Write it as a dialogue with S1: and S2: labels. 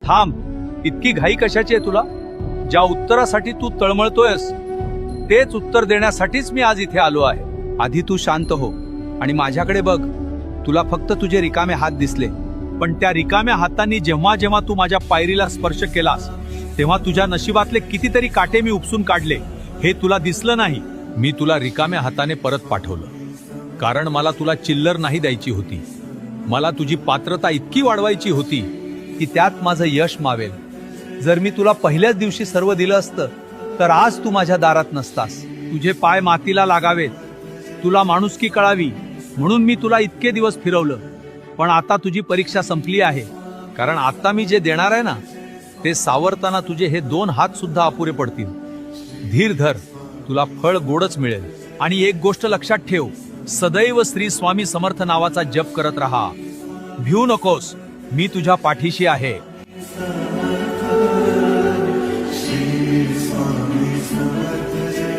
S1: थांब, इतकी घाई कशाची आहे तुला? ज्या उत्तरासाठी तू तळमळतोयस तेच उत्तर देण्यासाठीच मी आज इथे आलो आहे. आधी तू शांत हो आणि माझ्याकडे बघ. तुला फक्त तुझे रिकामे हात दिसले, पण त्या रिकाम्या हातांनी जेव्हा जेव्हा तू माझ्या पायरीला स्पर्श केलास तेव्हा तुझ्या नशिबातले कितीतरी काटे मी उपसून काढले. हे तुला दिसलं नाही. मी तुला रिकाम्या हाताने परत पाठवलं, कारण मला तुला चिल्लर नाही द्यायची होती. मला तुझी पात्रता इतकी वाढवायची होती की त्यात माझं यश मावेल. जर मी तुला पहिल्याच दिवशी सर्व दिलं असतं तर आज तू माझ्या दारात नसतास. तुझे पाय मातीला लागावेत, तुला माणुसकी कळावी म्हणून मी तुला इतके दिवस फिरवलं. पण आता तुझी परीक्षा संपली आहे, कारण आता मी जे देणार आहे ना ते सावरताना तुझे हे 2 हात सुद्धा अपुरे पडतील. धीर धर, तुला फळ गोडच मिळेल. आणि एक गोष्ट लक्षात ठेव, सदैव श्री स्वामी समर्थ नावाचा जप करत राहा. भिऊ नकोस, मी तुझ्या पाठीशी आहे.
S2: श्री स्वामी समर्थ जय.